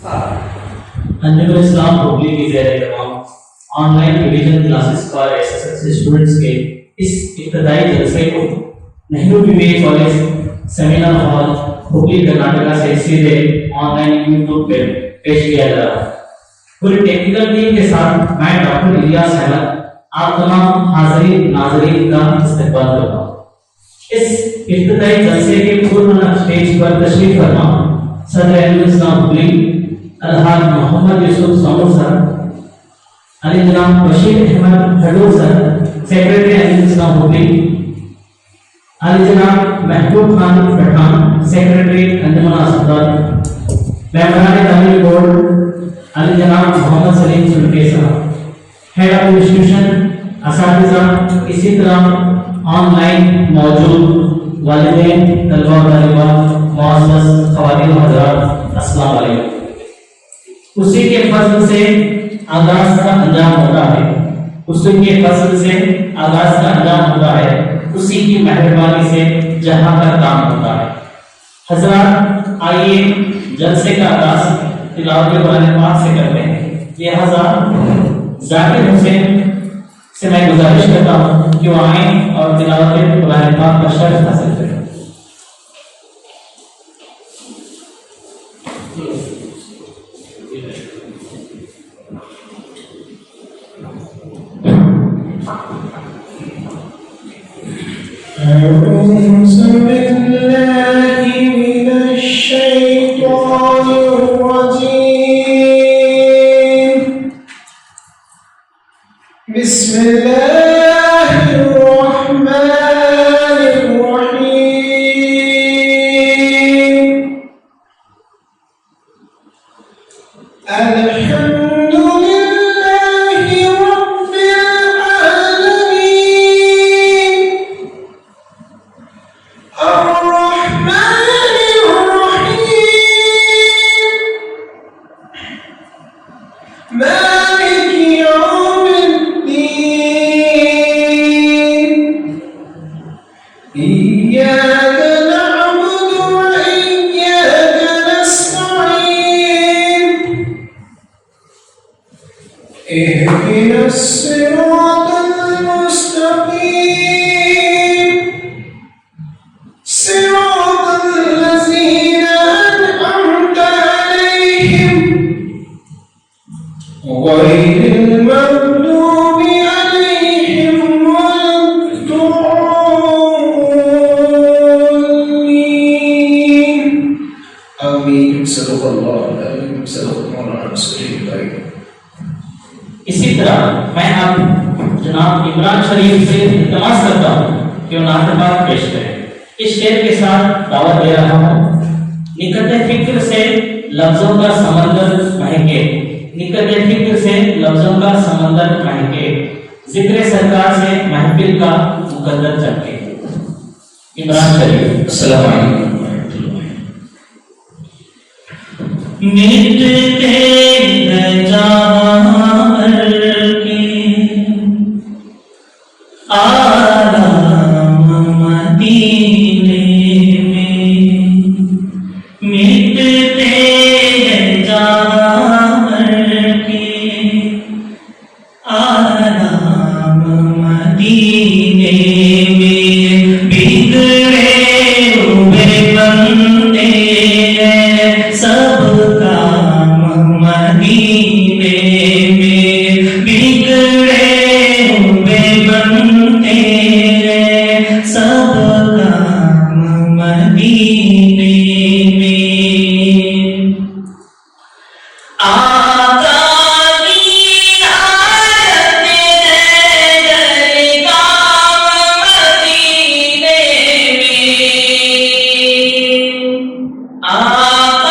Anjum Islam public की ज़ेर-ए-तमाम online revision classes for SSLC students के इस इब्तिदाई जलसे को Nehru BBA college seminar hall Hubli Karnataka से सीधे ऑनलाइन यूट्यूब पे पेश किया जा रहा है। पूरी टेक्निकल टीम के साथ मैं डॉक्टर इलियास अहमद आप तमाम हाज़रीन नाज़रीन का इस्तकबाल करता हूँ। इस इब्तिदाई जलसे के पूर्व स्टेज पर तशरीफ फरमा सदर अंजुम इस्लाम पब्लिक अलहाज मोहम्मद यूसुफ समूर सर, अली जनाब Bashir Ahmad हडूर sir, secretary Anjum Islam public, Ali जनाब महबूब खान पठान, सेक्रेटरी अंजुमन अस्पताल, मेंबरान तालीम बोर्ड अली जनाब मोहम्मद सलीम सुल्के साहब, हेड ऑफ इंस्टीट्यूशन असातिज़ा, इसी तरह ऑनलाइन मौजूद वालिदैन, तलबा व तालिबात, मुअज़्ज़ज़ ख़वातीन व हज़रात, अस्सलाम वालेकुम। उसी के फजल से आगाज का अंजाम होता है, उसी के फजल से आगाज का अंजाम होता है, उसी की मेहरबानी से जहां का काम होता है। हज़रात, आइए जलसे का आगाज तिलावत कुरान पाक से करते हैं। ये हज़रात जाकिर हुसैन से मैं गुजारिश करता हूँ कि वो आए और तिलावत कुरान पाक का शर्फ हासिल करें। इसी तरह मैं अब जनाब इमरान शरीफ से इल्तिमास करता हूँ कि वो नातबात पेश करें। इस शेर के साथ दावत दे रहा हूँ, निकट फिक्र से लफ्जों का समंदर महके, निकट फिक्र से लफ्जों का समंदर महके, जिक्र सरकार से महफिल का मुकद्दर चमके। इमरान शरीफ। अस्सलाम वालेकुम। मिटते न जान के आराम मदीने में, मिटते न जान के आराम मदीने में, बिगड़े हुए बंदे सब मदीने में, बिगड़े हुए बनते सब काम मदीने में। आका की आयत है काम मदीने में, आका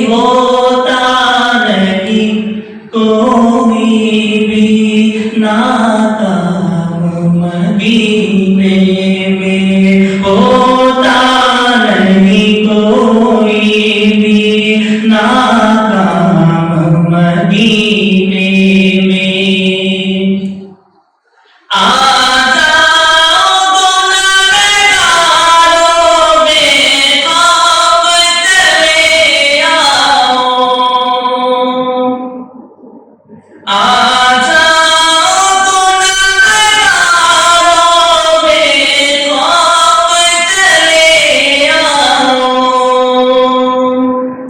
होता नहीं आजा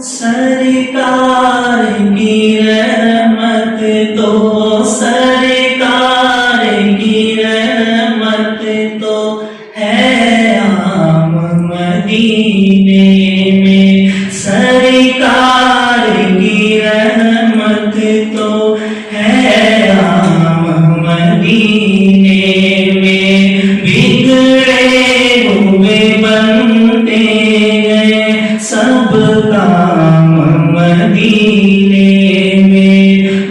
सरकार की रहमत तो सरकार की रहमत तो है आम मदीने में सरकार की रहमत तो है आम मदीने में बिगड़े हुए बनते हैं सब काम मदीने में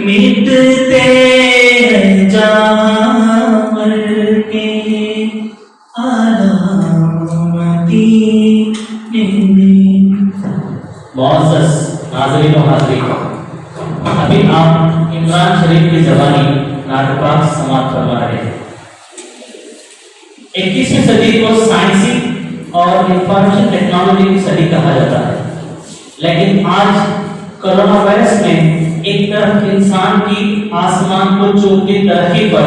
मिटते हैं जावर के आलाम मदीने में। मुअज़्ज़ज़ नाज़रीन व हाज़रीन, अभी आप इमरान शरीफ की ज़बानी नाटक समाप्त करवा रहे हैं। 21वीं सदी को साइंसी और इंफॉर्मेशन टेक्नोलॉजी की सदी कहा जाता है, लेकिन आज कोरोना वायरस में एक तरफ इंसान की आसमान को चूमती तरक्की पर,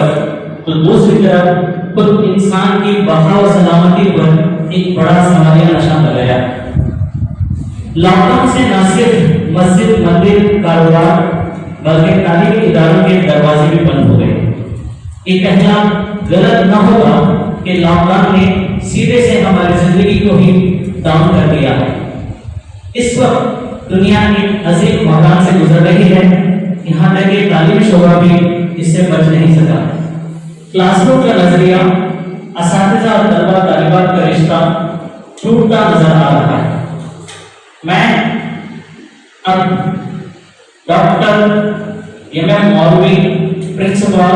तो दूसरी तरफ खुद इंसान की बका और सलामती पर एक बड़ा सवालिया निशान लगाया। लॉकडाउन से न सिर्फ मस्जिद, मंदिर, कारोबार बल्कि तालीमी इदारों के दरवाजे भी बंद हो गए। ये कहना गलत न होगा कि लॉकडाउन ने सीधे से हमारी जिंदगी को ही डाउन कर दिया है। इस वक्त दुनिया एक अजीब मकान से गुजर रही है, यहाँ तक कि तालीमी शोबा भी इससे बच नहीं सका। क्लासरूम का नजरिया, असातिज़ा और तलबा तालिबात का रिश्ता टूटता नजर आ रहा है। मैं अब डॉक्टर एम.एम. मौलवी, प्रिंसिपल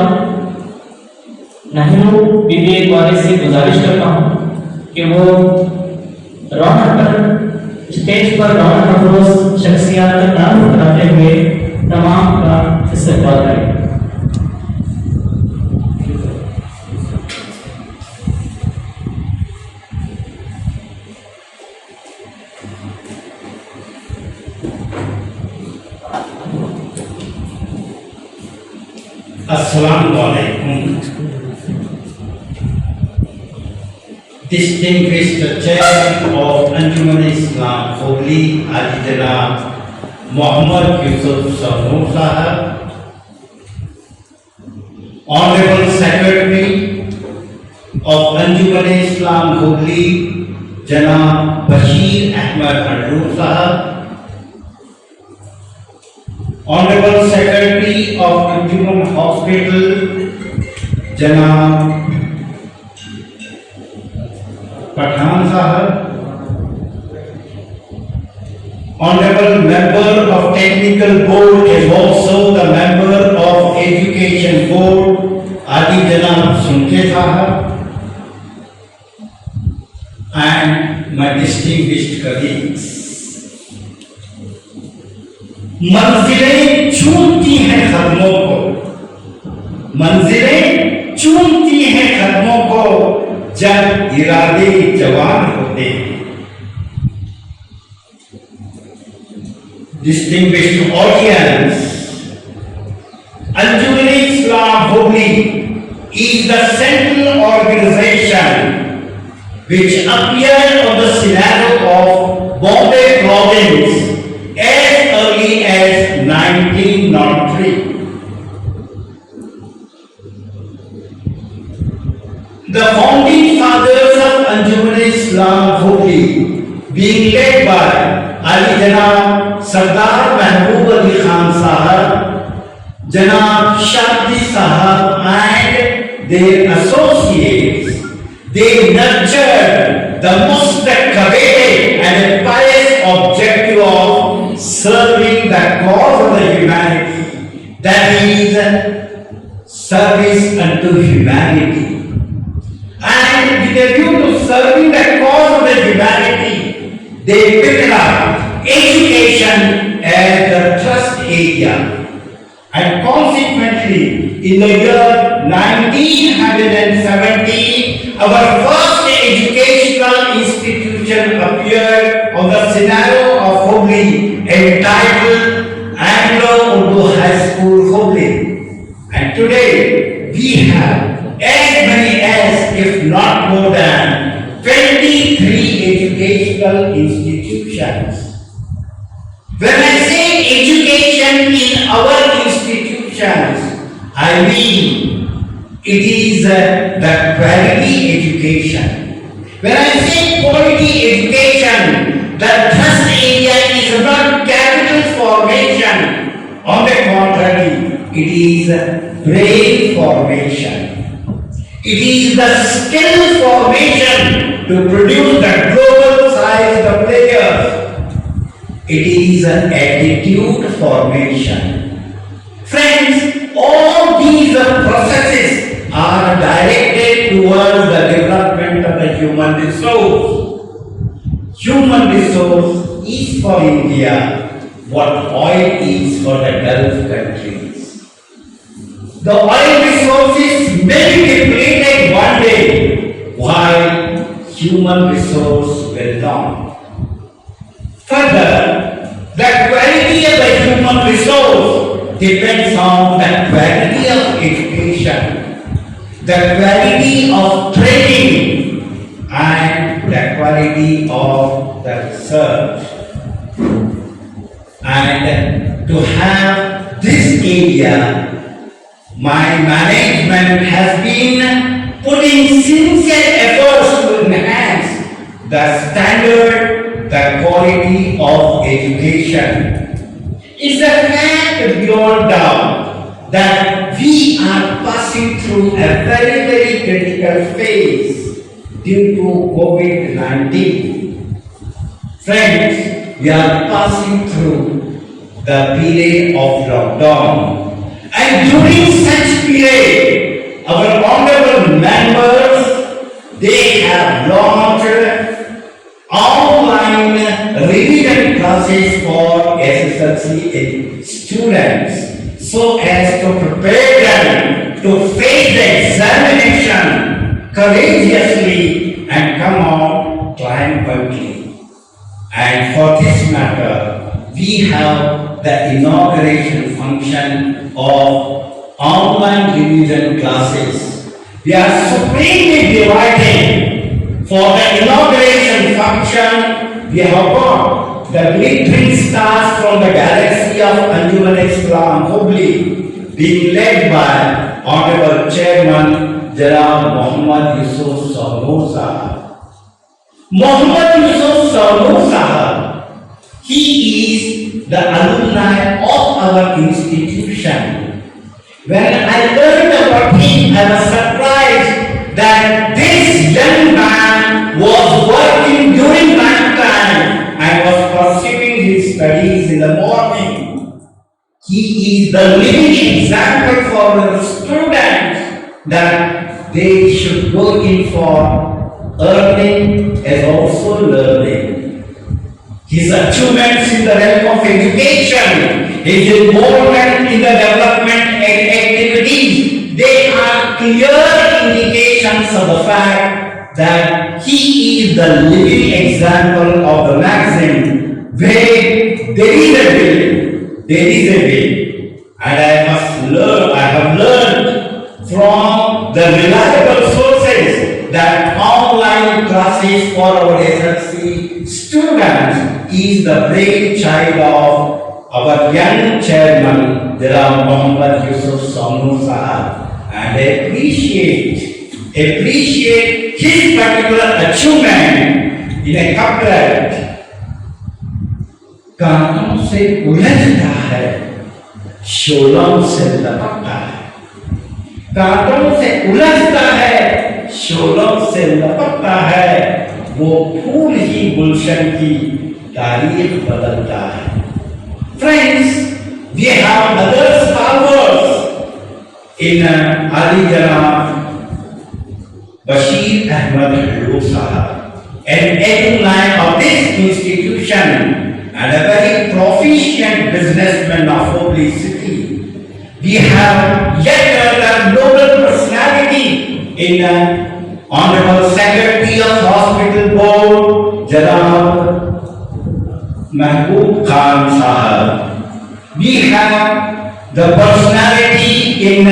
नेहरू बीबीए कॉलेज से गुजारिश करता हूँ कि वो स्टेज पर रौनक अफरोज शख्सियत का तारुफ कराते हुए तमाम का इस्तेमाल करें। Assalamu alaikum. Distinguished Chairman of Anjuman Islam Hogli, Haji Janab Muhammad Yusuf Sarnoor Sahab, Honorable Secretary of Anjuman Islam Hogli, Janab Bashir Ahmed Handoor Sahab, Honorable Secretary of Anjuman Hospital, Janab Pathan Sahab, Honorable Member of Technical Board is also the Member of Education Board, Adi Janab Sunke Sahab, and my distinguished colleagues. मंजिलें चूमती हैं कदमों को, मंजिलें चूमती हैं कदमों को जब इरादे जवान होते हैं। Distinguished audience, Anjuman Islam Hogli is the central organization which appeared on the scenario of Bombay province as early as 1903. The founding fathers of Anjuman Islam Hogli, being led by Ali Janab Sardar Mahbub Ali Khan Sahab, Janab Shadi Sahab and their associates, they nurtured the mustaqbal and a pious objective of serving the cause of the humanity, that is, service unto humanity. And with a view to serving the cause of the humanity, they picked up education as the trust area. And consequently, in the year 1970, our first educational institution appeared on the scenario of Hogli, entitled Anglo-Urdu High School Hogli. institutions. When I say education in our institutions, I mean it is the quality education. When I say quality education, the thrust area is not capital formation. On the contrary, it is brain formation. It is the skill formation to produce the global sized players. It is an attitude formation. Friends, all these processes are directed towards the development of the human resource. Human resource is for India what oil is for the Gulf countries. The oil resources may be depleted one day, while human resource will not. Further, the quality of the human resource depends on the quality of education, the quality of training, and the quality of the research. And to have this area, my management has been putting sincere efforts to enhance the standard, the quality of education. It's a fact beyond doubt that we are passing through a very, very critical phase due to COVID-19. Friends, we are passing through the period of lockdown. And during such period, our honorable members, they have launched online revision classes for SSLC students so as to prepare them to face the examination courageously and come out triumphantly. And for this matter, we have the inauguration function of online revision classes. We are supremely delighted. For the inauguration function, we have got the glittering stars from the galaxy of Anjuman Islam Hubli, being led by Honorable Chairman Janab Muhammad Yusuf Sarnoor Sahab. Muhammad Yusuf Sarnoor Sahab, he is the alumni of our institution. When I learned about him, I was surprised that this young man was working during night time and was pursuing his studies in the morning. He is the living example for the students that they should go in for earning as also learning. His achievements in the realm of education, his involvement in the development activities, they are clear indications of the fact that he is the living example of the maxim where there is a will, there is a way. And I have learned from the reliable sources that online classes for our SLC students is the brainchild of our young chairman, Janab Muhammad Yusuf Sarnoor Sahab, and I appreciate his particular achievement in a couplet. कांटों से उलझता है, शोलों से लपकता है, कांटों से उलझता है, शोलों से लपकता है, वो फूल ही गुलशन की तारीख बदलता है. Friends, we have other scholars in Ali Janab Bashir Ahmad Halloor Sahab, an alumni of this institution and a very proficient businessman of Hubli city. We have yet another noble personality in Honorable Secretary of Hospital Board, Janab Mahbub Khan Sahab. We have the personality in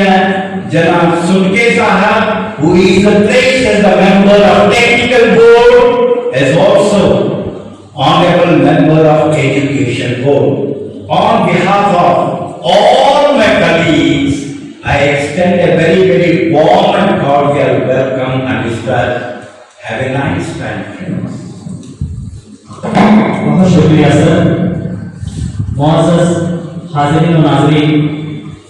Janab Sunke Sahab, who is placed as the member of Technical Board, as also Honorable Member of Education Board, on behalf of all my colleagues, I extend a very warm and cordial welcome and wish have a nice time, friends. बहुत शुक्रिया sir. मौजूद हाज़िरीन और नाज़रीन,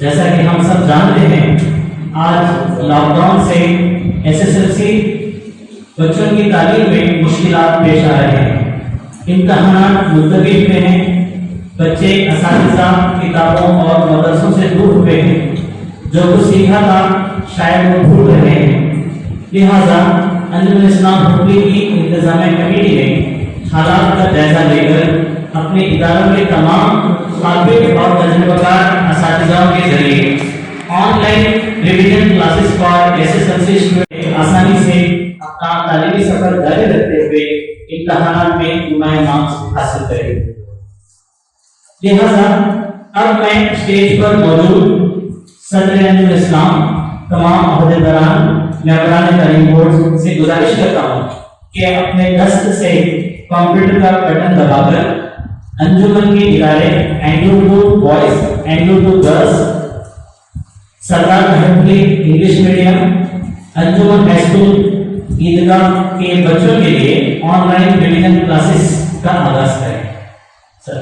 जैसा कि हम सब जानते हैं, आज लॉकडाउन से एसएसएलसी बच्चों की तालीम में मुश्किलात पेश आ रहे हैं। इम्तहानात मुलतवी हुए हैं, बच्चे असातिज़ा किताबों और मदरसों से दूर हुए हैं, जो कुछ सीखा था शायद वो भूल रहे हैं। लिहाजा अंजुमन इस्लाम हुकमी की इंतजामिया कमेटी ने हालात का जायजा लेकर अपने इदारों के तमाम काबिल और तजुर्बेकार असातिज़ाओं के जरिए online revision classes for SSLC student आसानी से अपना तालीमी सफर जारी रखते हुए इम्तहानात में नुमाया मार्क्स हासिल करें। लिहाजा अब मैं स्टेज पर मौजूद सदर अंजुमन इस्लाम, तमाम अहदेदारान, मेंबरान तालीम बोर्ड से गुजारिश करता हूँ कि अपने दस्त से कंप्यूटर का बटन दबाकर अंजुमन के इदारे एंग्लो टू बॉयज, एंग्लो टू girls, Sardar Mahmoodi English medium, Anjuman high school Eidgah के बच्चों के लिए ऑनलाइन रिवीजन क्लासेस का आगाज करें। सर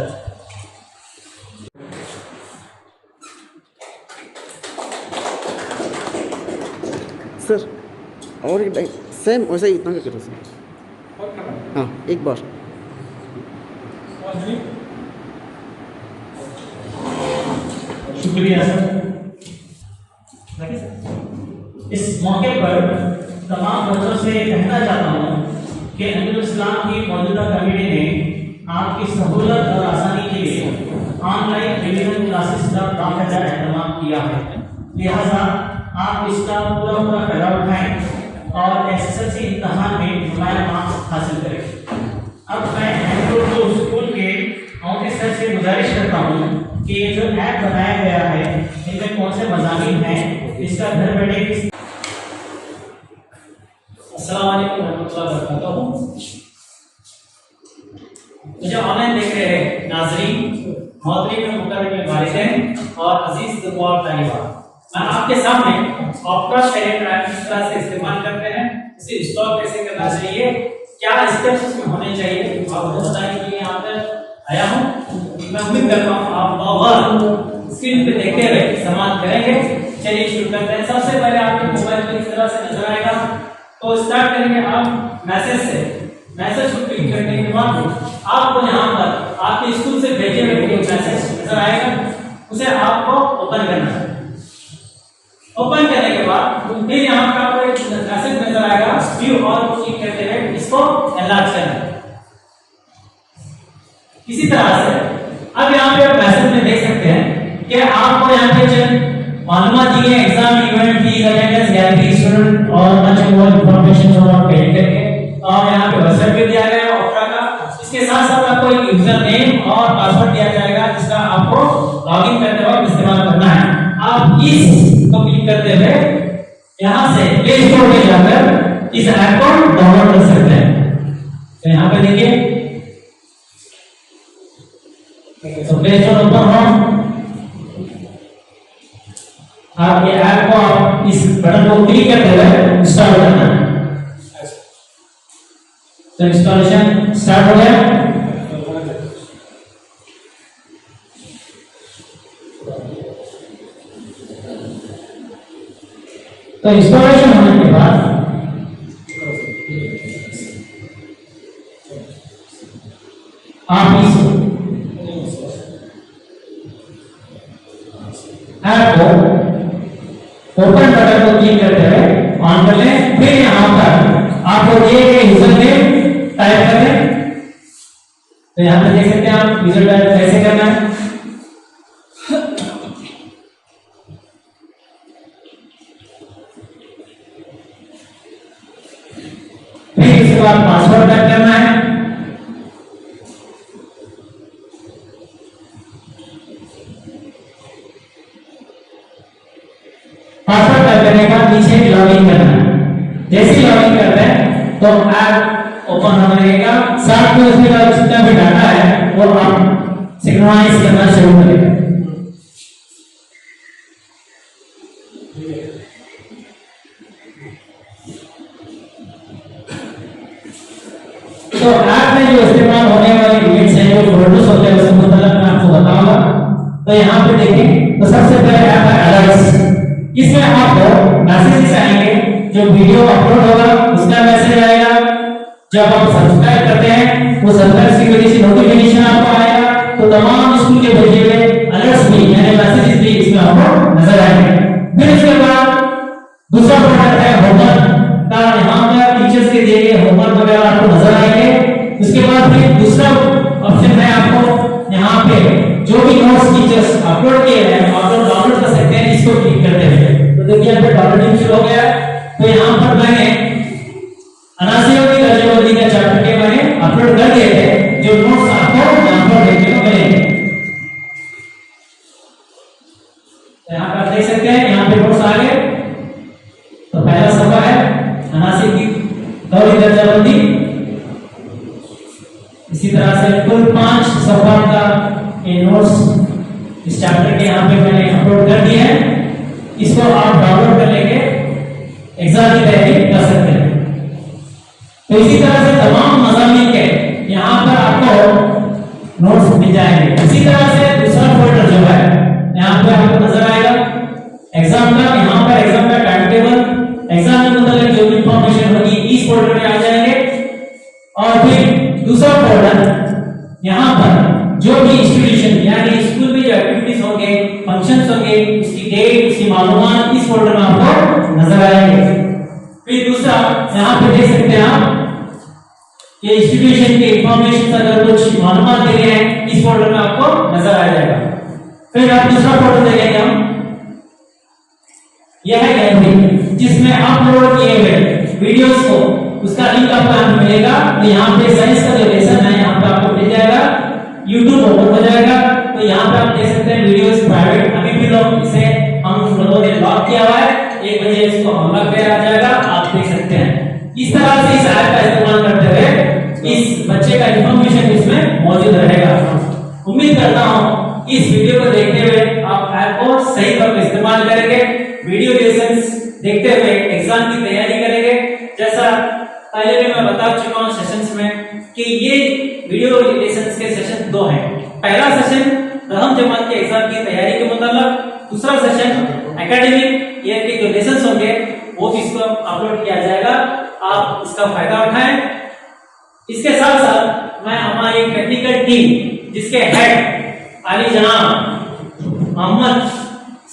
सर और सेम वैसे ही इतना करो सर। हाँ एक बार शुक्रिया सर। इस मौके पर तमाम बच्चों से कहना चाहता हूँ कि अंजुमन इस्लाम की मौजूदा कमेटी ने आपकी सहूलत और आसानी के लिए ऑनलाइन रिवीजन क्लासेस का बाकायदा एहतमाम किया है। लिहाजा आप इसका पूरा फायदा उठाएं और एसएसएलसी इम्तहान में नुमाया मार्क्स हासिल करें। अब मैं एंग्लो स्कूल के ऑफिसर से गुजारिश करता हूँ कि ये जो ऐप बनाया गया है इनमें कौन से मज़ामीन हैं, इसका घर बैठे किस। अस्सलाम वालेकुम रहमतुल्लाहि व बरकातहू। मुझे ऑनलाइन देख रहे हैं नाज़रीन, मोहतरम मुकर्रम वालिदैन और अजीज दुआ तालिबात, मैं आपके सामने ऑप्टा शेयर ऐप किस तरह से इस्तेमाल करते हैं, इसे इंस्टॉल कैसे करना चाहिए, क्या स्टेप्स इसमें होने चाहिए, आपको बताने के लिए यहाँ पर आया हूँ। मैं उम्मीद करता हूँ आप बार स्क्रीन पे देखते हुए समाप्त करेंगे। चलिए शुरू करते हैं। सबसे पहले आपके मोबाइल पर इस तरह से नजर आएगा, तो स्टार्ट करेंगे आप मैसेज से। मैसेज को क्लिक करने के बाद आपको यहाँ पर आपके स्कूल से भेजे हुए एक मैसेज नजर आएगा, उसे आपको ओपन करना है। ओपन करने के बाद फिर यहाँ पर आपको एक मैसेज नजर आएगा, व्यू और क्लिक करते हुए इसको एनलार्ज करना है। इसी तरह से अब यहाँ पे मैसेज में देख सकते हैं कि आपको यहाँ पे चंद मालूमात दी है, exam event fees attendance gallery student और मच मोर इंफॉर्मेशन और पेड करके, और यहाँ पे वेबसाइट भी दिया गया है ऑप्टा का। इसके साथ साथ आपको एक यूजर नेम और पासवर्ड दिया जाएगा जिसका आपको लॉगिन करते वक्त इस्तेमाल करना है। आप इस को क्लिक करते हुए यहाँ से प्ले स्टोर में जाकर इस ऐप को डाउनलोड कर सकते हैं। तो यहाँ पे देखिए, तो प्ले स्टोर ओपन हो, आप ये ऐप को आप इस बटन को क्लिक करते हुए इंस्टॉल करना है। तो इंस्टॉलेशन स्टार्ट हो गया। तो इंस्टॉलेशन होने के बाद आप इस ऐप को ओपन बटन को क्लिक करते हुए ऑन कर लें। फिर यहाँ पर आपको दिए गए यूजर नेम टाइप कर लें। तो यहाँ पे देख सकते हैं आप यूजर टाइप कैसे करना है। फिर इसके बाद पासवर्ड टाइप करना है। पासवर्ड टाइप करने का नीचे लॉगिन करना है। जैसे ही लॉगिन करते हैं तो ऐप ओपन होने लगेगा। साथ में उसके बाद जितना भी डाटा है वो आप सिंक्रोनाइज करना शुरू करेंगे। तो ऐप में जो इस्तेमाल होने वाली इमेज है, जो फोटोज होते हैं, उसके मतलब मैं आपको बताऊंगा। तो यहाँ पे देखें, तो सबसे पहले ऐप है अलर्ट्स। इसमें आपको मैसेजेस आएंगे, जो वीडियो अपलोड होगा उसका मैसेज आएगा। जब आप सब्सक्राइब करते हैं वो सब्सक्राइब की वजह से नोटिफिकेशन आपको आएगा। तो तमाम स्कूल के भेजे हुए अलर्ट्स भी यानी मैसेजेस भी इसमें आपको नजर आएंगे। फिर इसके बाद दूसरा प्रोडक्ट है होमवर्क का। यहाँ पर टीचर्स के दिए गए होमवर्क वगैरह आपको नजर आएंगे। उसके बाद फिर दूसरा ऑप्शन है, आपको यहाँ पे जो भी नोट्स टीचर्स अपलोड किए हैं आप लोग डाउनलोड कर सकते हैं इसको क्लिक करते हुए। तो देखिए यहाँ पे डाउनलोडिंग शुरू हो गया। तो यहाँ पर मैंने अनासियों की दर्जबंदी का चैप्टर के मैंने अपलोड कर दिए थे, जो नोट्स आपको यहाँ पर देखने को मिलेंगे। तो यहाँ पर आप देख सकते हैं, यहाँ पे नोट्स आ गए। तो पहला सफा है अनासी की दौरी दर्जाबंदी। इसी तरह से कुल 5 सफा का ये नोट्स इस चैप्टर के यहाँ पे मैंने अपलोड कर दिए हैं। इसको आप डाउनलोड कर लेंगे, एग्जाम की तैयारी कर सकते हैं। तो इसी तरह से तमाम मज़ामीन के यहाँ पर आपको नोट्स मिल जाएंगे। इसी तरह से दूसरा फोल्डर जो है यहाँ पे आपको नजर आएगा एग्जाम का। यहाँ पर एग्जाम का टाइम टेबल, एग्जाम में मतलब जो भी इंफॉर्मेशन होगी इस फोल्डर में आ जाएंगे। और फिर दूसरा फोल्डर यहाँ पर जो भी इंस्टीट्यूशन यानी स्कूल में जो एक्टिविटीज होंगे, फंक्शंस होंगे, उसकी डेट, उसकी मालूमात इस फोल्डर में आपको नजर आएंगे। फिर दूसरा यहाँ पे देख सकते हैं आप ये इंस्टीट्यूशन के इंफॉर्मेशन अगर कुछ मालूमात दे रहे हैं इस फोल्डर में आपको नजर आ जाएगा। फिर आप दूसरा फोल्डर देखेंगे हम, यह है गैलरी, जिसमें अपलोड किए हुए वीडियोस को उसका लिंक आपको यहाँ मिलेगा। तो यहाँ पे साइंस का जो लेसन है यहाँ पे आपको मिल जाएगा, YouTube ओपन हो जाएगा। तो यहाँ पे आप देख सकते हैं वीडियोस प्राइवेट, अभी भी लोग इसे हम लोगों ने लॉक किया हुआ है, 1 बजे इसको अनलॉक किया जाएगा, आप देख सकते हैं। इस तरह से इस ऐप का इस्तेमाल करते हुए इस बच्चे का इंफॉर्मेशन इसमें मौजूद रहेगा। उम्मीद करता हूँ इस वीडियो को देखते हुए आप ऐप को सही तौर पर इस्तेमाल करेंगे, वीडियो लेसन्स देखते हुए एग्जाम की तैयारी करेंगे। जैसा पहले भी मैं बता चुका हूँ सेशंस में कि ये वीडियो लेसन्स के सेशन 2 हैं। पहला सेशन 10वीं जमात के एग्जाम की तैयारी के मुताबिक, दूसरा सेशन एकेडमिक ये के जो लेसन्स होंगे वो भी इसको अपलोड किया जाएगा, आप इसका फायदा उठाएं। इसके साथ साथ मैं हमारी टेक्निकल टीम जिसके हेड आली जनाब मोहम्मद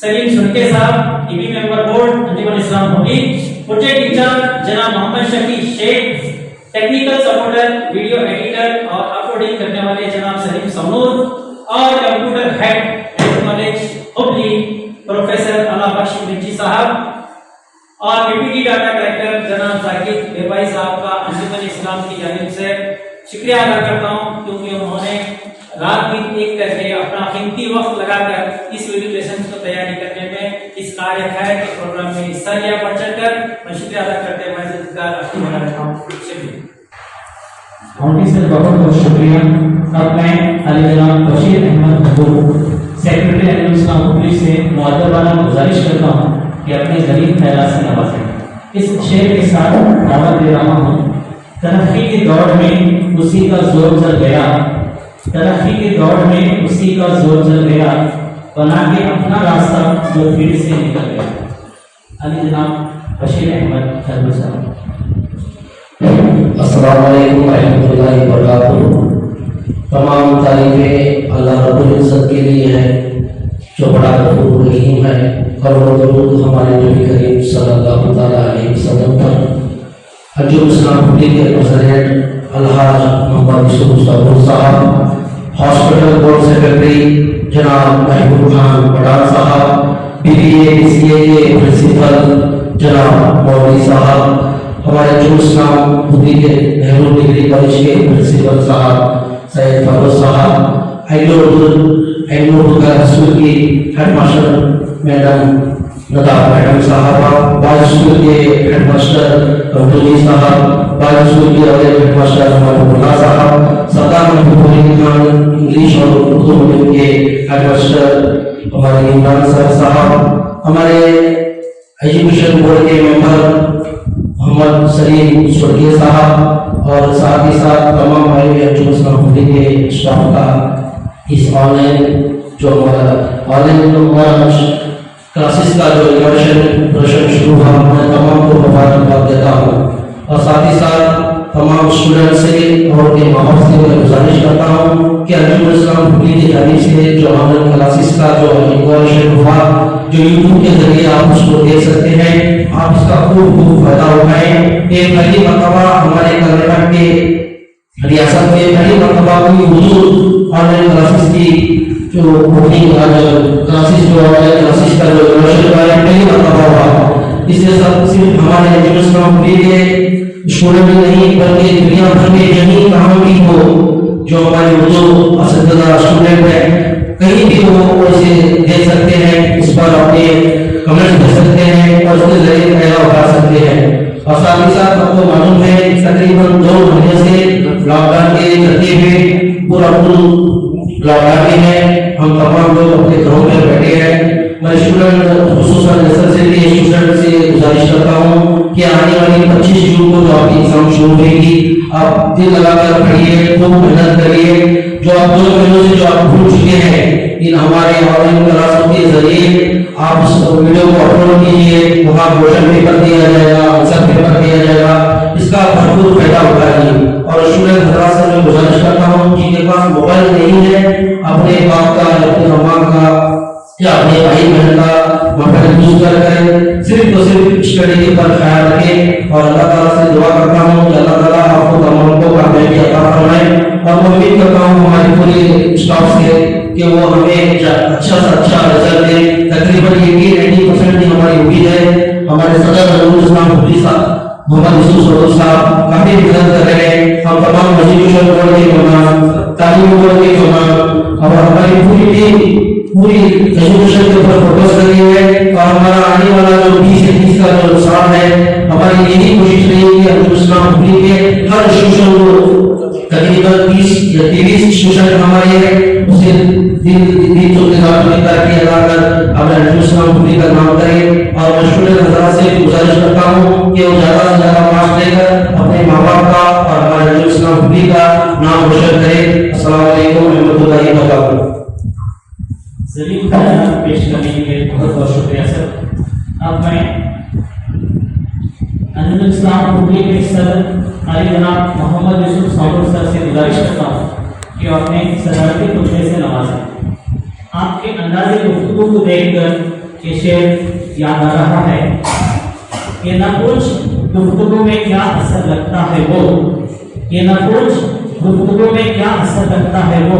सलीम सुनके साहब, TV member board Anjuman Islam होगी, प्रोजेक्ट इंचार्ज जनाब Mohammed Shafi Sheikh, technical supporter, video editor और अपलोडिंग करने वाले जनाब सलीम सनूर और computer head college Hubli professor Allabaksh Mirchi साहब और पीपीटी डाटा कलेक्टर जनाब जाकिर बेबाई साहब का अंजुमन इस्लाम की जानिब से शुक्रिया अदा करता हूं, क्योंकि उन्होंने रात दिन एक करके अपना कीमती वक्त लगाकर इस वीडियो लेसन को तैयारी करने में इस कार्य खैर के प्रोग्राम में हिस्सा लिया बढ़ चढ़कर। मैं शुक्रिया अदा करते हुए बना रखा हूँ। सर बहुत बहुत शुक्रिया। अब मैं अली जनाब बशीर अहमद महबूब सेक्रेटरी अंजुमन इस्लाम हुबली से मुअद्दबाना गुजारिश करता हूँ कि अपने जलील ख्यालात से नवाजें। इस शेर के साथ दावत दे रहा हूँ, तरक्की की दौड़ में उसी का जोर चल गया, तरक्की की दौड़ में उसी का जोर चल गया, बना के अपना रास्ता जो भीड़ से निकल गया। अली जनाब बशीर अहमद महबूब साहब। अस्सलाम वालेकुम रहमतुल्लाहि व बरकातुहू। तमाम तारीफें अल्लाह रब्बुल इज्जत के लिए है जो बड़ा गफूर रहीम है, और वो दरूद हमारे नबी करीम सल्लल्लाहु तआला अलैहि वसल्लम पर। अंजुमन इस्लाम हुबली के प्रेसिडेंट अलहाज मोहम्मद यूसुफ सबूर साहब, हॉस्पिटल बोर्ड सेक्रेटरी जनाब महबूब खान पठान साहब, BBA BCA के प्रिंसिपल जनाब मौलवी साहब, हमारे अंजुमन इस्लाम हुबली के नेहरू डिग्री कॉलेज के प्रिंसिपल साहब सैयद फरोज साहब, एंग्लो उर्दू स्कूल की हेडमास्टर मैडम नदाफ मैडम साहबा, बाल स्कूल के हेडमास्टर अब्दुल साहब, बाल स्कूल के अगले हेडमास्टर महबूबुल्लाह साहब, सरदार महबूबुल खान इंग्लिश और उर्दू मीडियम के हेडमास्टर हमारे इमरान सर साहब, हमारे एजुकेशन बोर्ड के मेंबर मोहम्मद सलीम स्वर्गीय साहब और साथ ही साथ तमाम भाई जो मुस्लिम के स्टाफ का इस ऑनलाइन जो ऑनलाइन क्लासेस का जो इनोवेशन शुरू हुआ, मैं तमाम को मुबारकबाद देता हूँ और साथ ही साथ तमाम स्टूडेंट से और उनके माँ बाप से मैं गुजारिश करता हूँ कि अंजुम इस्लाम हुबली की जानिब से जो ऑनलाइन क्लासेस का जो इनोवेशन हुआ, जो यूट्यूब के जरिए आप उसको देख सकते हैं, आप इसका खूब फायदा उठाएं। एक पहली मरतबा हमारे कर्नाटक के रियासत में पहली मरतबा कोई हुजूर ऑनलाइन क्लासेस की जो ओपनिंग क्लासेस जो ऑनलाइन क्लासेस का जो इनोवेशन हुआ है, पहली मरतबा हुआ। इससे सब सिर्फ हमारे अंजुम इस्लाम हुबली के स्टूडेंट ही नहीं बल्कि दुनिया भर में जमीन कहाँ भी हो, जो हमारे उर्दू असददा स्टूडेंट है कहीं भी वो इसे देख सकते हैं, इस पर अपने कमेंट दे सकते हैं और उसके जरिए फायदा उठा सकते हैं। और साथ ही साथ आपको मालूम है तकरीबन 2 महीने से लॉकडाउन के चलते हुए पूरा लॉकडाउन में है, हम तमाम लोग अपने घरों में बैठे हैं। मैं स्टूडेंट खुसूसन एसएससी के स्टूडेंट से गुजारिश करता हूँ कि आने वाली 25 जून को जो आपकी एग्जाम शुरू होगी, आप दिल लगाकर पढ़िए, खूब मेहनत करिए। जो आप 2 महीनों से जो आप भूल चुके हैं, इन हमारे ऑनलाइन क्लासों के जरिए आप उस वीडियो को अपलोड कीजिए, वहाँ क्वेश्चन पेपर दिया जाएगा, आंसर पेपर दिया जाएगा, इसका भरपूर फायदा उठाइए। और स्टूडेंट हजरात से मैं गुजारिश करता हूँ जिनके पास मोबाइल नहीं है, अपने बाप का या अपने अम्मा का या अपने भाई बहन का मोबाइल यूज करें, सिर्फ तो सिर्फ स्टडी के ऊपर ख्याल रखें। और अल्लाह ताला से दुआ करता हूँ कि अल्लाह ताला आपको तमाम को कामयाबी अता फरमाए। और मैं उम्मीद करता हूँ हमारी पूरी स्टाफ से कि वो हमें अच्छा से अच्छा रिजल्ट दे। तकरीबन 80-90% की हमारी उम्मीद है। हमारे सदर अंजुम इस्लाम हुबली साहब मोहम्मद यूसुफ सरोज साहब काफी मेहनत कर रहे हैं। हम तमाम एजुकेशन बोर्ड के मेहमान, तालीम बोर्ड के मेहमान और हमारी पूरी टीम पूरी एजुकेशन के ऊपर फोकस कर रही है। और हमारा आने वाला जो 20 से 30 का जो साल है, हमारी यही कोशिश रही कि अंजुम इस्लाम हुबली के हर इंस्टीट्यूशन को तकरीबन 30 या 30 इंस्टीट्यूशन हमारे हैं, उसे दिन तरक्की लगाकर अपने अंजुम इस्लाम हुबली का नाम करें। और मैं स्टूडेंट हजरात से गुजारिश करता हूँ कि वो ज़्यादा से ज़्यादा मार्क्स लेकर अपने माँ बाप का और हमारे अंजुम इस्लाम हुबली का नाम रोशन करें। अस्सलाम वालेकुम रहमतुल्लाहि व बरकातहू। जलील बयान पेश करने के लिए बहुत बहुत शुक्रिया सर। अब मैं अंजुम इस्लाम हुबली के सदर आली जनाब मोहम्मद यूसुफ सरोज सर से गुजारिश करता हूँ कि अपने सदारती खुतबे से नवाजें। आपके अंदाज़े गुफ्तगू को देखकर ये शेर याद आ रहा है कि न कुछ गुफ्तगू में क्या असर लगता है वो, ये न कुछ गुफ्तगू में क्या असर लगता है वो,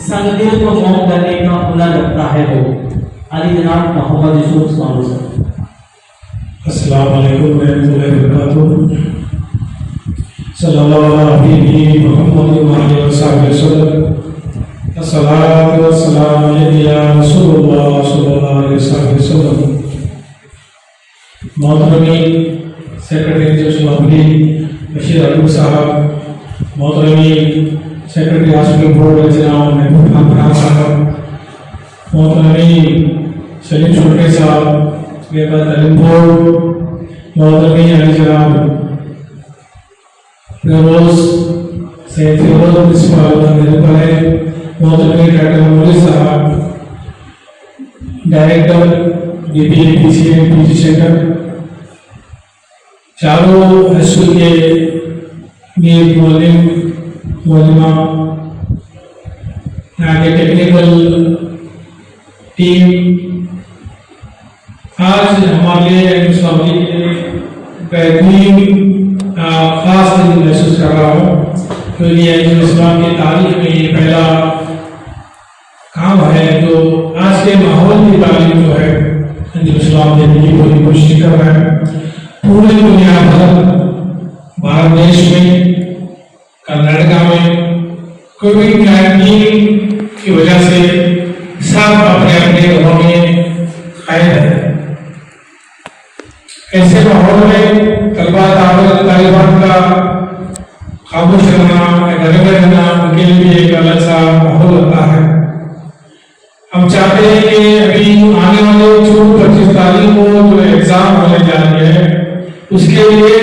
संग दिल को मोम करने का खुला लगता है वो। अली जनाब मोहम्मद यूसुफ सरोज सर। अस्सलाम वालेकुम रहमतुल्लाहि व बरकातहू। सल्लल्लाहु अलैहि मुहम्मद व आलिहि वसल्लम। अस्सलातु वस्सलामु अलैका रसूलुल्लाह सल्लल्लाहु अलैहि वसल्लम। मोहतरमी सेक्रेटरी अंजुम हुबली बशीर अहमद साहब, मोहतरमी सेक्रेटरी हॉस्पिटल बोर्ड जनाब महबूब खान साहब, मोहतरमी सलीम छोटे साहब मेंबर तालीम बोर्ड, मोहतरमी अली जनाब फिरोज सैयद फिरोज प्रिंसिपल मेरे पहले, मोहतरमी डॉक्टर मोली साहब डायरेक्टर DPPCA पीजी सेंटर, चारों स्कूल के मीर मोलिम मोलिमा, यहाँ के टेक्निकल टीम, आज हमारे लिए इस्लाम के लिए बेहतरीन खास दिन महसूस कर रहा हूँ, क्योंकि अंजुम इस्लाम की तारीख में ये पहला काम है जो आज के माहौल की तालीम जो है अंजुम इस्लाम देने की पूरी कोशिश कर रहा है। पूरे दुनिया भर, भारत देश में, कर्नाटका में कोविड-19 की वजह से सब अपने अपने घरों में कैद है, खामोश रहना, घर में रहना उनके लिए भी एक अलग सा माहौल होता है। हम चाहते हैं कि अभी आने वाले 24-25 तारीख को जो एग्जाम होने जा रहे हैं उसके लिए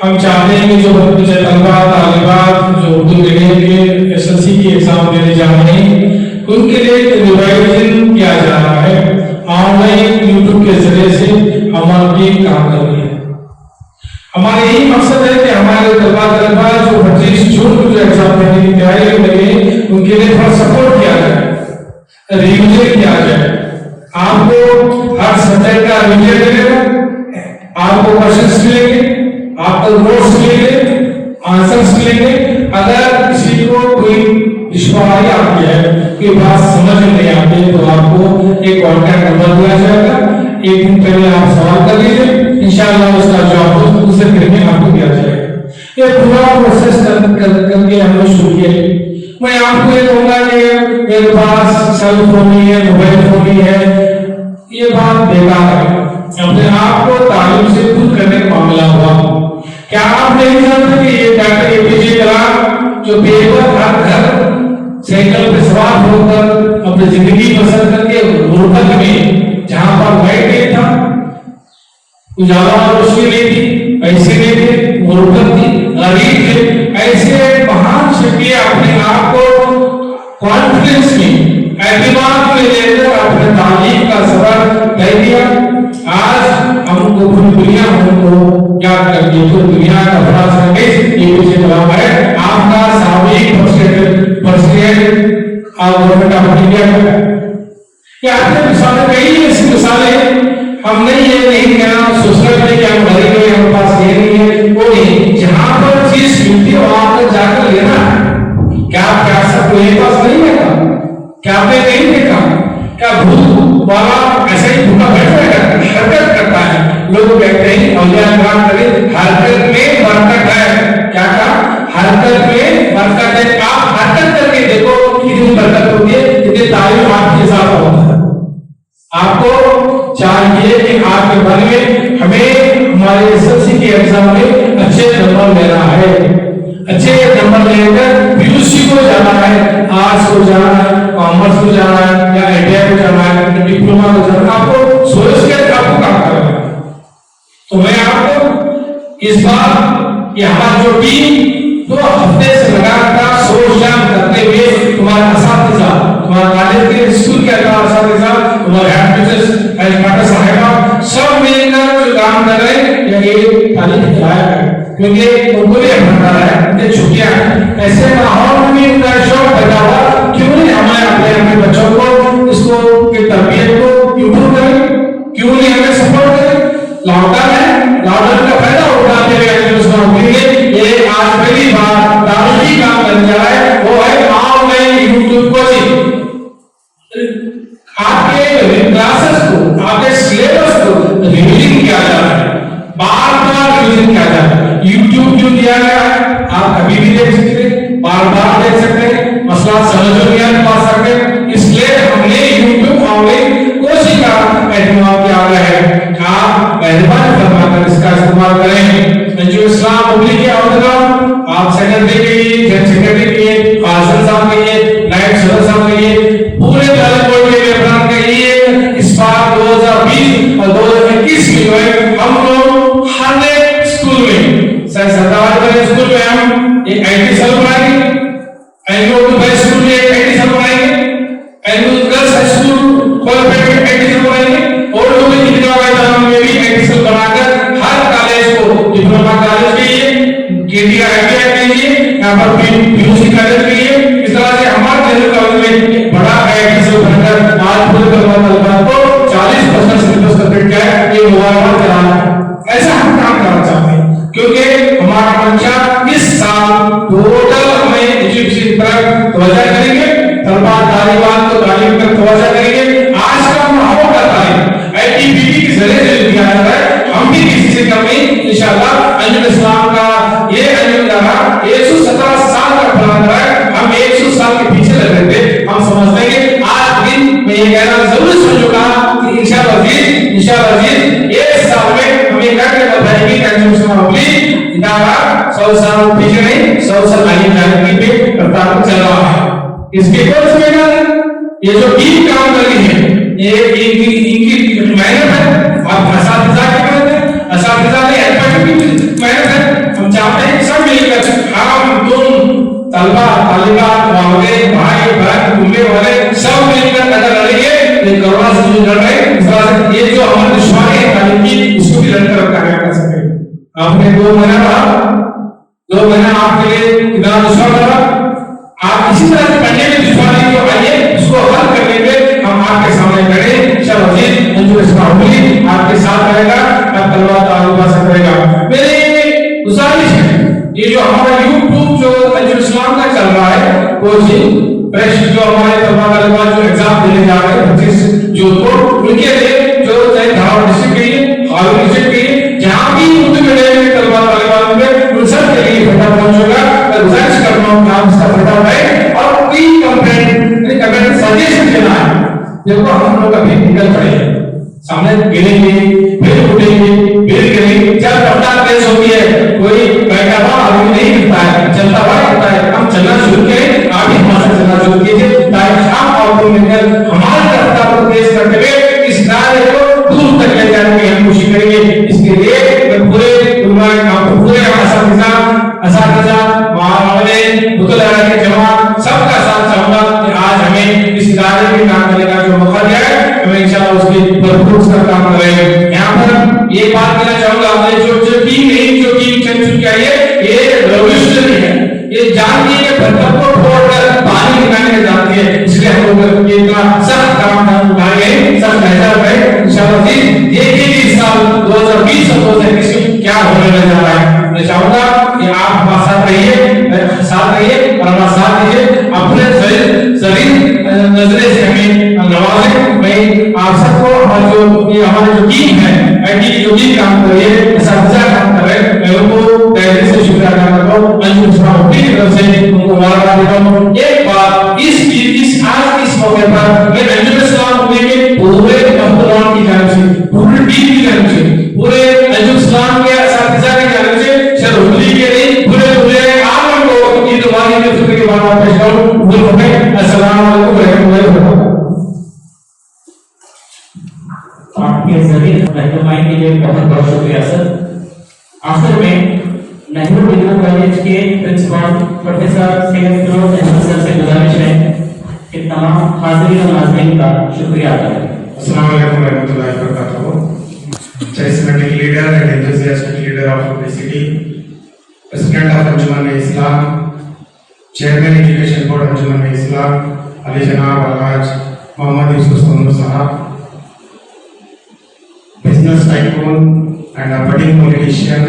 हम चाहते हैं कि जो बच्चे तलबा तालिबात जो उर्दू मीडियम के एसएससी की एग्जाम देने जा रहे हैं उनके लिए रिवाइजन किया जा रहा है। ऑनलाइन यूट्यूब के जरिए से हमारी टीम काम कर रही है। हमारा यही मकसद है कि हमारे तलबा जो 25 जून को जो एग्जाम देने की तैयारी कर रहे हैं उनके लिए थोड़ा सपोर्ट किया जाए, रिविजन किया जाए। आपको हर सब्जेक्ट का रिविजन मिलेगा, आपको क्वेश्चंस मिलेंगे, आपको नोट्स मिलेंगे, आंसर्स मिलेंगे। अगर किसी को कोई दुश्वारी आती है, कोई बात समझ में नहीं आती है तो आपको एक कॉन्टैक्ट नंबर दिया जाएगा। एक दिन पहले आप सवाल कर लीजिए, इंशाअल्लाह उसका जवाब दूसरे दिन में आपको दिया जाएगा। ये पूरा प्रोसेस करके हमने शुरू किया। मैं आपको ये कहूंगा कि मेरे पास सेल फोन नहीं है, मोबाइल फोन नहीं है, ये बात बेकार है। अपने आप को तालीम से खुद करने का मामला हुआ। क्या आप नहीं जानते कि ये डॉक्टर एपीजे कलाम जो बेवकूफ हर घर साइकिल पे सवार होकर अपनी जिंदगी बसर करके गुर्बत में जहां पर लाइट नहीं था, उजाला रोशनी नहीं थी, पैसे नहीं थे, गुर्बत थी, गरीब थे, ऐसे महान शख्सियत अपने आप को कॉन्फिडेंस में एतमाद में लेकर अपने तालीम का सफर तय किया। आज हमको पूरी दुनिया हमको याद करती है, पूरी दुनिया का बड़ा संदेश ये पीछे कलाम है। आपका सामूहिक प्रेसिडेंट गवर्नमेंट ऑफ इंडिया का ये आपने मिसालें कई ऐसी मिसालें हमने ये नहीं कहना सोचना नहीं कि हम गरीब हैं, हमारे पास ये नहीं है वो नहीं, जहां पर चीज मिलती है वहां पर जाकर लेना है। क्या सब मेरे पास नहीं है? क्या आपने नहीं देखा? क्या भूत वाला ऐसे ही भूखा बैठ रहेगा? हरकत करता है। लोग कहते हैं औलिया कराम करें हरकत में बरकत है। क्या कहा? हरकत में बरकत है। आप हरकत करके देखो कितनी बरकत होती है, कितनी तारीफ आपके साथ होता है। आपको चाहिए कि आपके मन में हमें हमारे एसएससी के एग्जाम में अच्छे नंबर लेना है, अच्छे नंबर लेकर पीयूसी को जाना है, आर्ट्स को जाना है, कॉमर्स को जाना है या आईटीआई को जाना है, डिप्लोमा को जाना है। आपको सोच के आपको काम करना है। तो मैं आपको इस बार ये हमारी जो टीम 2 हफ्ते से लगातार सोच शाम करते हुए तुम्हारे असातिज़ा, तुम्हारे कॉलेज के स्कूल के असातिज़ा, तुम्हारे हेड टीचर्स, एजुकेटर साहिबा सब मिलकर जो काम कर रहे हैं ये तारीख चलाया है, क्योंकि उनको भी भंडार है, उनकी छुट्टियां हैं। ऐसे माहौल में उनका शौक पैदा हुआ, क्यों नहीं हमें अपने बच्चों को इसको की तरबियत को इम्प्रूव करें, क्यों नहीं हमें सपोर्ट करें। लॉकडाउन है, लॉकडाउन का फायदा उठाते हुए ये आज पहली बार तारीखी काम करने जा रहा है, वो है ऑनलाइन यूट्यूब कोचिंग। आपके क्लासेस को, आपके सिलेबस को रिवीजन किया जा रहा है, बार-बार रिवीजन किया जा रहा है। यूट्यूब जो दिया गया है आप कभी भी देख सकते हैं, बार-बार देख सकते हैं, मसला समझ में पा सकते हैं। इसलिए हमने यूट्यूब ऑनलाइन कोचिंग का एहतमाम किया गया है। आप मेहरबानी फरमाकर इसका इस्तेमाल करें। जो इस्लाम पब्लिक के अहदेदार आप सेक्रेटरी के लिए, जनरल सेक्रेटरी के लिए, कासिम साहब के लिए, नायब सदर साहब के लिए, पूरे तालिब बोर्ड के मेंबरान के लिए इस बार 2020 और 2021 में हम लोग हर एक स्कूल में सरदार स्कूल में हम एक आईटी सेल बनाएंगे, एंग्लो स्कूल में एक आईटी सेल बनाएंगे, Anglo girls high school qualified में आईटी सेल बनाएंगे, और लोग जितना में भी आईटी सेल बनाकर हर कॉलेज को डिप्लोमा कॉलेज के लिए, केटीआई आईटीआई के लिए, यहाँ पर पीयूसी कॉलेज के लिए, इस तरह से हमारे जनरल कॉलेज में एक बड़ा आईटी सेल बनकर आज पूरे तलबा को 40% सिलेबस कंप्लीट किया है। ये मुबारक कराना है। ऐसा हम काम करना चाहते हैं, क्योंकि हमारा मंशा इस साल टोटल हमें एजुकेशन पर तवज्जो करेंगे, तलबा तालिबात को तालीम पर तवज्जो करेंगे। आज का माहौल का तालीम आईटीबीटी के जरिए से दिया जाता है। हम भी किसी से कम नहीं, इंशाअल्लाह अंजुम इस्लाम का ये अंजुम दारा 117 साल का प्लान है। हम 100 साल के पीछे लग रहे थे। हम समझते हैं कि आज दिन में ये कहना जरूर समझूंगा कि इंशाअल्लाह इस साल में हमें क्या करना चाहिए कि अंजुम इस्लाम इदारा 100 साल पीछे नहीं 100 साल आगे जाने पे रफ्तार पर चल रहा है। इसके कोर्स में ना ये जो टीम काम कर रही है ये इनकी मेहनत है और असातिज़ा की मेहनत है, असातिज़ा ने हेल्पर की मेहनत है। हम चाहते हैं सब मिलकर हम तुम तलबा तालिबा वाले भाई बहन घूमने वाले सब मिलकर अगर लड़ेंगे ये कोरोना से जो लड़ रहे हैं इस तरह से ये जो हमारे दुश्मनी है तालीम की इसको भी लड़कर कामयाब कर सके। आपने 2 महीना रहा, 2 महीना आपके लिए कितना दुश्मन रहा, आप इसी तरह से पढ़ने में दुश्मनी जो आइए उसको हल करने में हम आपके सामने खड़े इंशाअल्लाह अजीज मंजूर इस्लामी आपके साथ रहेगा, आप तलबा तालिबा से करेगा। मेरी गुजारिश है ये जो हमारा YouTube जो मंजूर इस्लाम का चल रहा है कोचिंग फ्रेश जो हमारे तलबा तालिबा जो एग्जाम देने जा रहे हैं 25 जून को उनके लिए जो चाहे धार डिस्ट्रिक्ट के लिए और डिस्ट्रिक्ट के लिए जहां भी उर्दू मीडियम में तलबा तालिबा में उन सब के लिए फटा पहुंचेगा। मैं गुजारिश करता हूं कि आप इसका फटा उठाएं और कोई कंप्लेंट सजेशन देना है देखो हम लोग अभी निकल पड़े हैं सामने गिरेंगे फिर उठेंगे फिर गिरेंगे। जब रफ्तार तेज होती है कोई बैठा हुआ आदमी नहीं दिखता है, चलता हुआ दिखता है। हम चलना शुरू करें, आप भी हमारे चलना शुरू कीजिए ताकि हम और तुम मिलकर हमारी रफ्तार को तेज करते हुए इस दायरे को दूर तक ले जाने की हम कोशिश करेंगे। इसके लिए मैं पूरे असातिज़ा मामले बुतलाने के जवान सबका साथ चाहूंगा कि आज हमें इस इदारे में काम करने का जो मौका दिया है हमें इंशाअल्लाह उसके भरपूर से काम करेंगे। यहाँ पर ये बात कहना चाहूंगा आपने जो टीम चल चुकी है ये रेवोल्यूशनरी है, ये जानती है कि भरकम को तोड़कर पानी निकालने में जानती है, इसलिए हम लोग ये इतना सख्त काम उठाएंगे, सख्त मेहनत करें इंशाअल्लाह जी। देखिए इस साल 2020 और 2021 में क्या होने जा रहा है। मैं चाहूंगा कि आप हमारे साथ रहिए और हमारा साथ दीजिए, अपने शरीर नजरे से हमें नवाजें। मैं आप सबको हमारे जो टीम है आईटी की जो भी काम कर रही है असातिज़ा काम कर रहे हैं मैं उनको तहे दिल से शुक्रिया अदा करता हूँ। मंजूर इस्लामी की तरफ से उनको मुबारकबाद देता हूँ। एक बात इस आज इस मौके पर मैं मंजूर इस्लामी के पूरे महतराम की जानिब से पूरी टीम की जानिब से पूरे मंजूर इस्लाम के असातिज़ा की जानिब से शरहुली के लिए पूरे आलम को ईद मुबारक के शुक्र के बाद पेश करूं। अस्सलाम वालेकुम व रहमतुल्लाहि व बरकातहू। आपके सभी रहनुमाई के लिए बहुत बहुत शुक्रिया सर। आखिर में नेहरू डिग्री कॉलेज के principal professor Syed Firoz Ahmed sir से गुजारिश है कि तमाम हाजिरीन और नाज़रीन का शुक्रिया अदा करें। अस्सलाम वालेकुम रहमतुल्लाहि व बरकातहू। charismatic leader and enthusiastic leader of the city, President of Anjuman Islam, Chairman Education Board Anjuman Islam, Ali Janab Alhaj Muhammad Yusuf Sono Sahab, business tycoon and a budding politician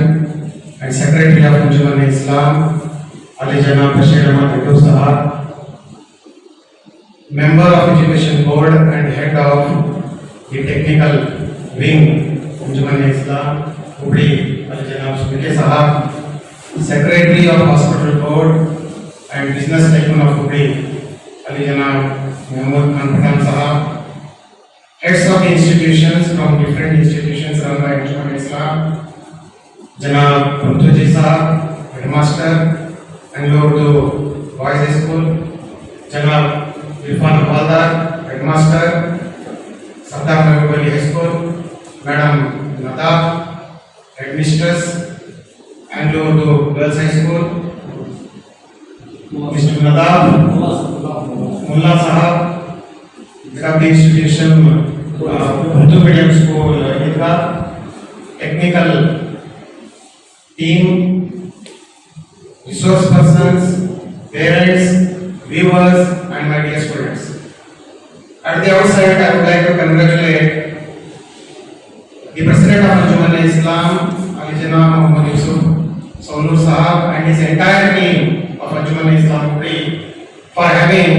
and Secretary of Anjuman Islam, Ali Janab Bashir Ahmad Abdul Sahab, Member of Education Board and Head of the Technical Wing Anjuman Islam, Hubli Ali Janab Subike Sahab, Secretary of Hospital Board and Business Tycoon of Hubli Ali Janab Muhammad Khan Pathan Sahab, heads of institutions from different institutions run by Anjuman Islam, Janab Puntuji Sahab, Headmaster, Anglo Urdu Boys High School, Janab Irfan Hawaldar, Headmaster, Sardar Mehboob Ali High School, Madam Nadab, Headmistress, Anglo Urdu Girls High School, Mr. Nadab, Mullah Sahab, Head of the institution, Urdu Medium School, Idga, technical team, resource persons, parents, viewers, and my dear students. At the outset, I would like to congratulate the President of Anjuman Islam, Ali Janab Muhammad Yusuf Sono Sahab, and his entire team of Anjuman Islam for having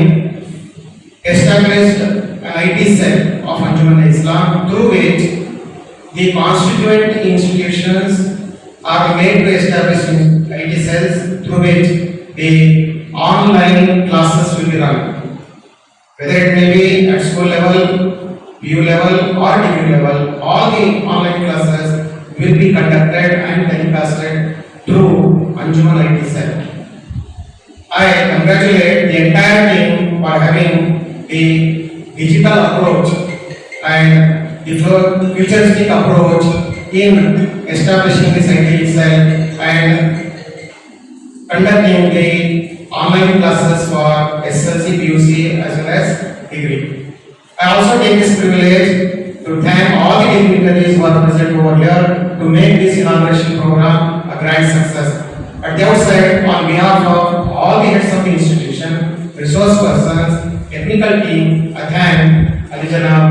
established an IT cell of Anjuman Islam through which the constituent institutions are made to establish IT cells through which the online classes will be run. Whether it may be at school level, PU level or degree level, all the online classes will be conducted and telecasted through Anjuman IT cell. I congratulate the entire team for having the digital approach and the futuristic approach in establishing this IT cell and conducting the online classes for SLC, PUC as well as degree. I also take this privilege to thank all the dignitaries who are present over here to make this inauguration program a grand success. At the outset, on behalf of all the heads of the institution, resource persons, technical team, I thank Ali Janab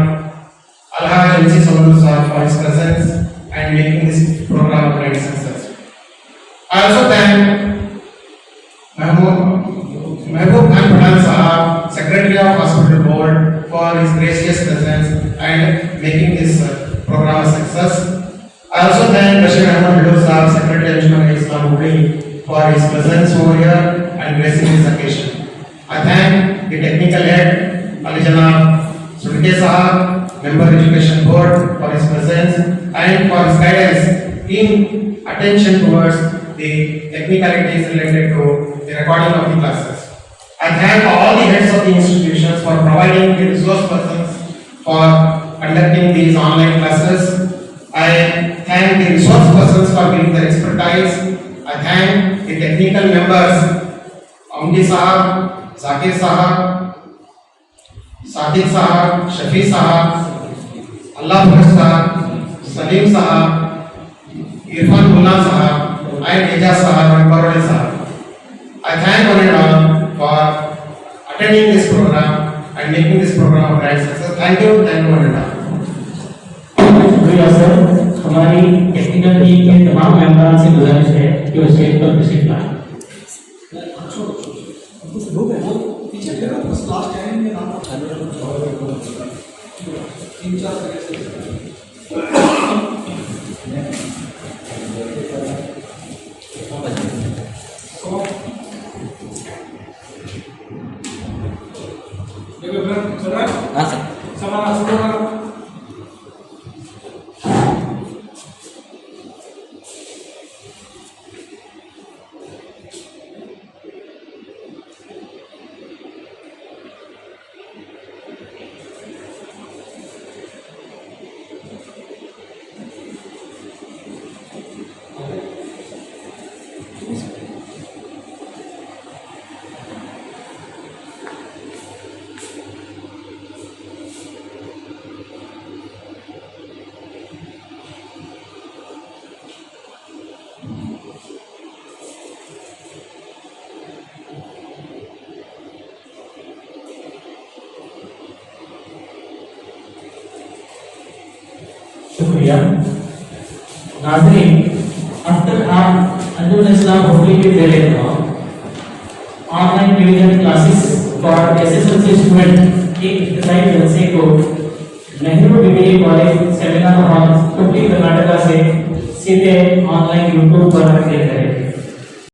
Alhaj MC Somandu sir for his presence and making this program a grand success. I also thank Mehboob Khan Pradhan Sahab, Secretary of Hospital Board, for his gracious presence and making this program a success. I also thank Bashir Ahmad Hidu Sahab, Secretary Anjuman Islam Hubli, for his presence over here and gracing this occasion. I thank the technical head, Ali Janab Sudke Sahab, Member Education Board, for his presence and for his guidance in attention towards the technicalities related to the recording of the classes. I thank all the heads of the institutions for providing the resource persons for conducting these online classes. I thank the resource persons for giving their expertise. I thank the technical members, Amdi Sahab, Zakir Sahab, Sadiq Sahab, Shafi Sahab, Allah Bhatt Sahab, Salim Sahab, Irfan Mullah Sahab, and Ejaz Sahab and Parole Sahab. I thank one and all for attending this program and making this program a grand success. Thank you one and all. शुक्रिया sir. हमारी technical team के तमाम मेंबरों से गुजारिश है कि वो stage पर विजिट लाएं। हाँ सर। शुक्रिया। नाज़रीन, अब तक आप अंजुमन इस्लाम हुबली के ज़रिए online revision classes for SSLC student के इफ्तिताई जलसे को Nehru degree college seminar hall Hubli Karnataka से सीधे ऑनलाइन यूट्यूब पर देख रहे हैं।